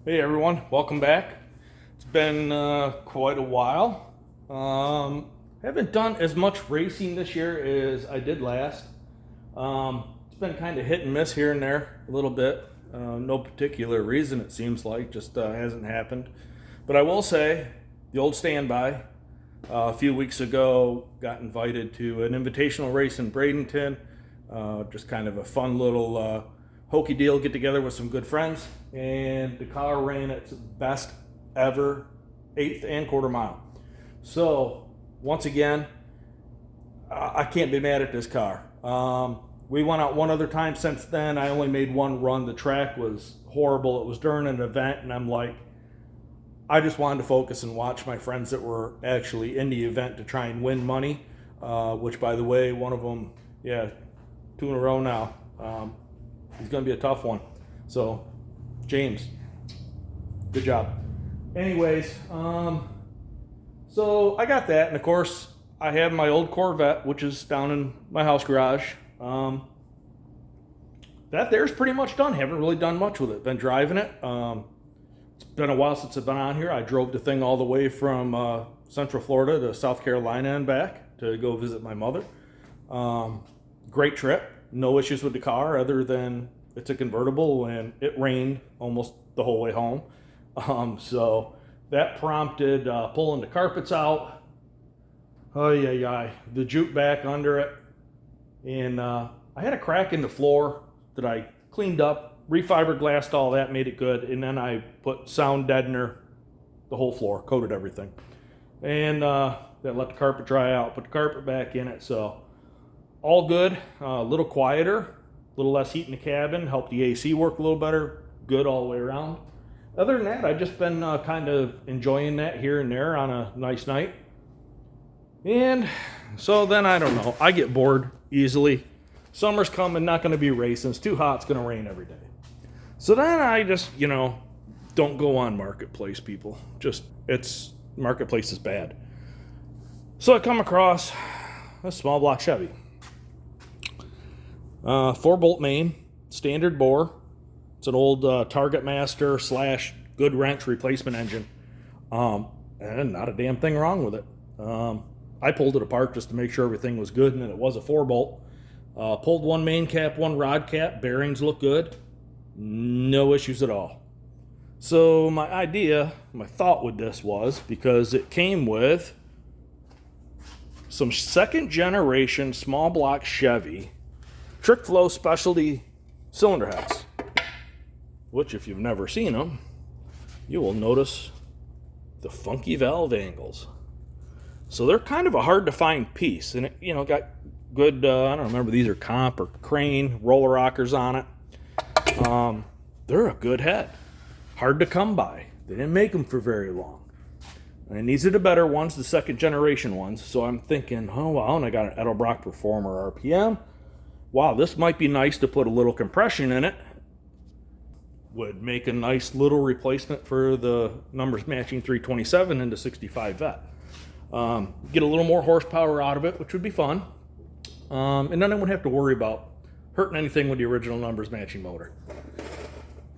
Hey everyone, welcome back. It's been quite a while. Haven't done as much racing this year as I did last. It's been kind of hit and miss here and there a little bit. No particular reason, it seems like, just hasn't happened. But I will say, the old standby. A few weeks ago, got invited to an invitational race in Bradenton. Just kind of a fun little hokey deal, get together with some good friends, and the car ran its best ever eighth and quarter mile. So once again, I can't be mad at this car. We went out one other time since then. I only made one run. The track was horrible. It was during an event, and I'm like, I just wanted to focus and watch my friends that were actually in the event to try and win money, which, by the way, one of them, two in a row now. He's going to be a tough one. So, James, good job. Anyways, so I got that. And, of course, I have my old Corvette, which is down in my house garage. That there's pretty much done. Haven't really done much with it. Been driving it. It's been a while since I've been on here. I drove the thing all the way from Central Florida to South Carolina and back to go visit my mother. Great trip. No issues with the car other than it's a convertible and it rained almost the whole way home. So that prompted pulling the carpets out. The jute back under it. And I had a crack in the floor that I cleaned up, refiberglassed all that, made it good. And then I put sound deadener, the whole floor, coated everything. And then let the carpet dry out, put the carpet back in it. So all good, a little quieter, a little less heat in the cabin, helped the AC work a little better, good all the way around. Other than that, I've just been kind of enjoying that here and there on a nice night. And so then, I don't know, I get bored easily. Summer's coming, not going to be racing, it's too hot, it's going to rain every day. So then I just, don't go on Marketplace, people. Marketplace is bad. So I come across a small block Chevy. 4-bolt main, standard bore. It's an old Target Master / Good Wrench replacement engine. And not a damn thing wrong with it. I pulled it apart just to make sure everything was good, and it was a 4-bolt. Pulled one main cap, one rod cap. Bearings look good. No issues at all. So my thought with this was, because it came with some second generation small block Chevy trick flow specialty cylinder heads, which, if you've never seen them, you will notice the funky valve angles. So they're kind of a hard to find piece, and it, got good, I don't remember, these are Comp or Crane roller rockers on it. They're a good head. Hard to come by. They didn't make them for very long. And these are the better ones, the second generation ones. So I'm thinking, oh wow, and I got an Edelbrock Performer RPM. Wow, this might be nice to put a little compression in it. Would make a nice little replacement for the numbers matching 327 into 65 Vette. Get a little more horsepower out of it, which would be fun. And then I wouldn't have to worry about hurting anything with the original numbers matching motor.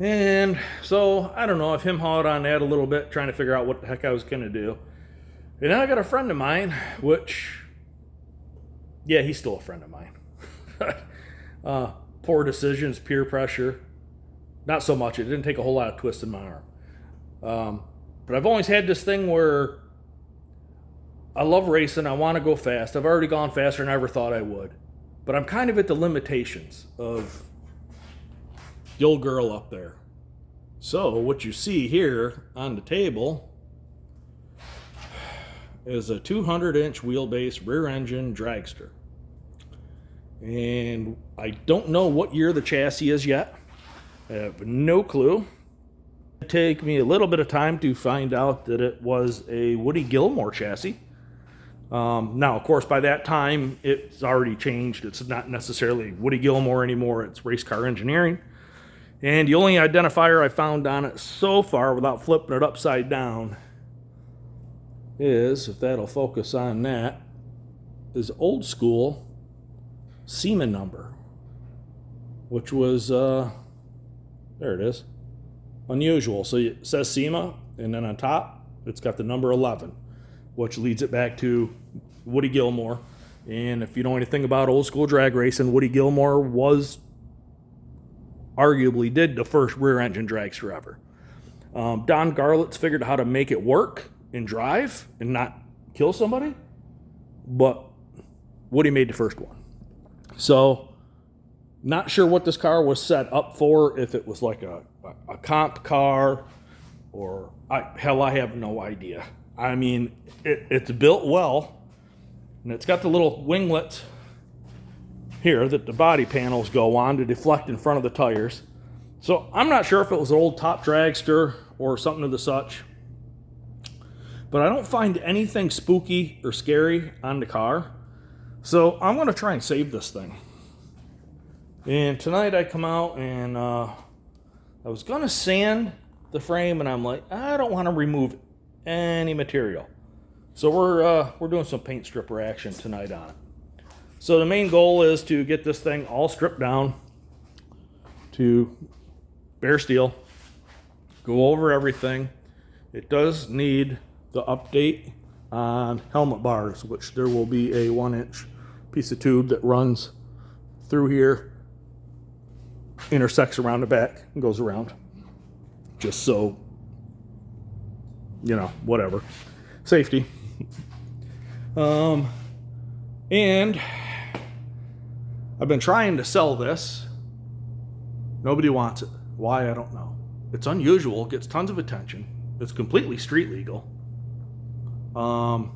And so, I don't know, I've him-hawed on that a little bit, trying to figure out what the heck I was going to do. And then I got a friend of mine, which, he's still a friend of mine. Poor decisions, peer pressure. Not so much. It didn't take a whole lot of twisting my arm. But I've always had this thing where I love racing. I want to go fast. I've already gone faster than I ever thought I would. But I'm kind of at the limitations of the old girl up there. So what you see here on the table is a 200-inch wheelbase rear engine dragster. And I don't know what year the chassis is yet. I have no clue. It took me a little bit of time to find out that it was a Woody Gilmore chassis. Now, of course, by that time, it's already changed. It's not necessarily Woody Gilmore anymore. It's Race Car Engineering. And the only identifier I found on it so far, without flipping it upside down, is, if that'll focus on that, is old school Seaman number, which was, there it is, Unusual. So it says SEMA, and then on top, it's got the number 11, which leads it back to Woody Gilmore. And if you know anything about old school drag racing, Woody Gilmore arguably did the first rear engine dragster ever. Don Garlitz figured out how to make it work and drive and not kill somebody, but Woody made the first one. So, not sure what this car was set up for, if it was like a comp car, or I have no idea. I mean, it's built well, and it's got the little winglets here that the body panels go on to deflect in front of the tires. So I'm not sure if it was an old top dragster or something of the such, but I don't find anything spooky or scary on the car. So I'm going to try and save this thing. And tonight I come out and I was going to sand the frame, and I'm like, I don't want to remove any material. So we're doing some paint stripper action tonight on it. So the main goal is to get this thing all stripped down to bare steel, go over everything. It does need the update on helmet bars, which there will be a 1-inch piece of tube that runs through here, intersects around the back, and goes around. Just so, whatever. Safety. And I've been trying to sell this. Nobody wants it. Why, I don't know. It's unusual. It gets tons of attention. It's completely street legal. No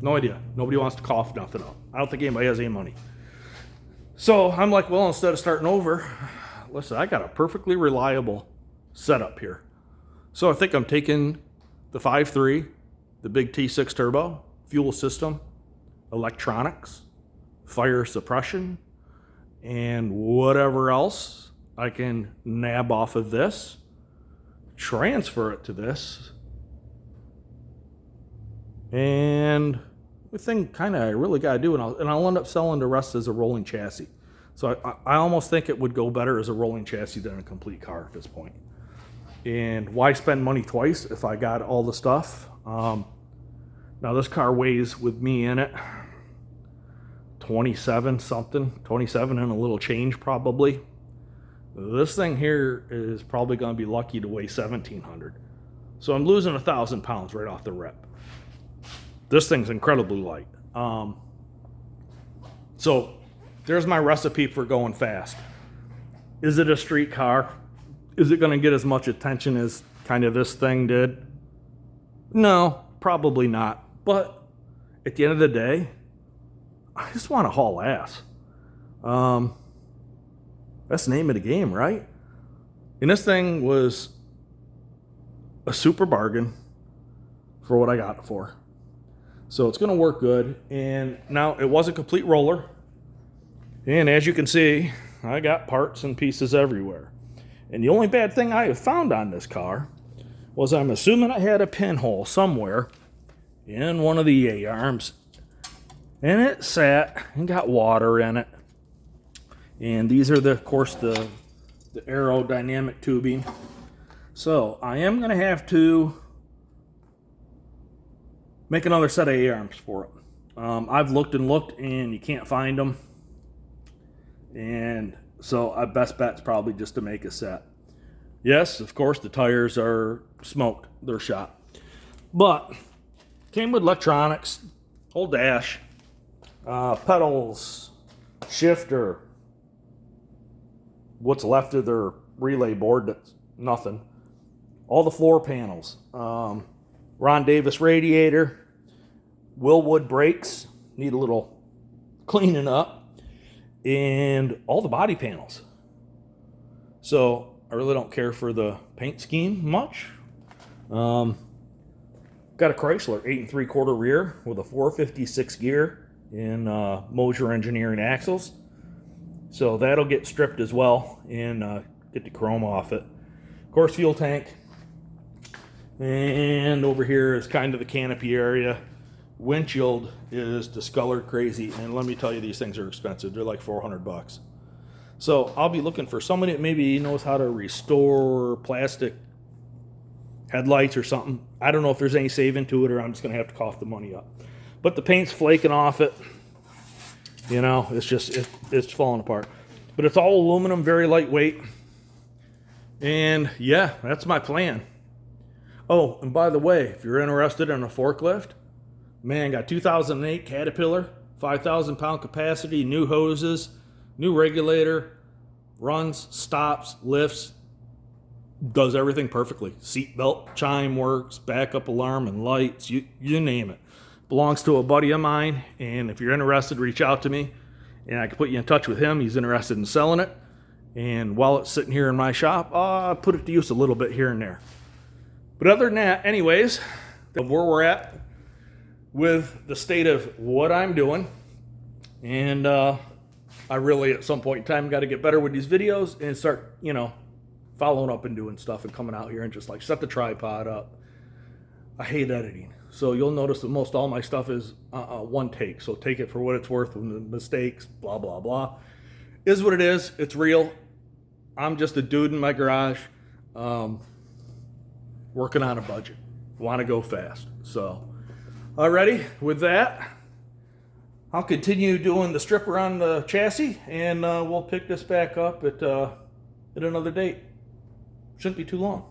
idea. Nobody wants to cough nothing up. I don't think anybody has any money. So I'm like, well, instead of starting over, listen, I got a perfectly reliable setup here. So I think I'm taking the 5.3, the big T6 turbo, fuel system, electronics, fire suppression, and whatever else I can nab off of this, transfer it to this, and the thing kind of I really got to do, and I'll end up selling the rest as a rolling chassis. So I almost think it would go better as a rolling chassis than a complete car at this point. And why spend money twice if I got all the stuff? Now this car weighs, with me in it, 27 and a little change probably. This thing here is probably going to be lucky to weigh 1,700. So I'm losing 1,000 pounds right off the rip. This thing's incredibly light. So there's my recipe for going fast. Is it a street car? Is it going to get as much attention as kind of this thing did? No, probably not. But at the end of the day, I just want to haul ass. That's the name of the game, right? And this thing was a super bargain for what I got it for. So it's going to work good. And now it was a complete roller. And as you can see, I got parts and pieces everywhere. And the only bad thing I have found on this car was, I'm assuming I had a pinhole somewhere in one of the A-arms. And it sat and got water in it. And these are, of course, the aerodynamic tubing. So I am going to have to make another set of A-arms for it. I've looked and looked, and you can't find them. And so our best bet's probably just to make a set. Yes, of course, the tires are smoked. They're shot. But came with electronics, whole dash, pedals, shifter, what's left of their relay board, that's nothing. All the floor panels. Ron Davis radiator. Willwood brakes. Need a little cleaning up. And all the body panels. So I really don't care for the paint scheme much. Got a Chrysler 8 3/4 rear with a 456 gear in Mosier Engineering axles. So that'll get stripped as well and get the chrome off it. Of course, fuel tank. And over here is kind of the canopy area. Windshield is discolored crazy, and let me tell you, these things are expensive. They're like $400. So I'll be looking for somebody that maybe knows how to restore plastic headlights or something. I don't know if there's any saving to it, or I'm just gonna have to cough the money up. But the paint's flaking off it. You know, it's just, it's falling apart. But it's all aluminum, very lightweight. And yeah, that's my plan. Oh, and by the way, if you're interested in a forklift, man, got 2008 Caterpillar, 5,000 pound capacity, new hoses, new regulator, runs, stops, lifts, does everything perfectly. Seat belt chime works, backup alarm and lights, you name it. Belongs to a buddy of mine, and if you're interested, reach out to me, and I can put you in touch with him. He's interested in selling it, and while it's sitting here in my shop, I put it to use a little bit here and there. But other than that, anyways, of where we're at with the state of what I'm doing, and I really, at some point in time, got to get better with these videos and start, you know, following up and doing stuff and coming out here and just like set the tripod up. I hate editing. So you'll notice that most all my stuff is one take. So take it for what it's worth with the mistakes, blah, blah, blah. Is what it is. It's real. I'm just a dude in my garage working on a budget. Want to go fast. So, alrighty, with that, I'll continue doing the strip around the chassis, and we'll pick this back up at another date. Shouldn't be too long.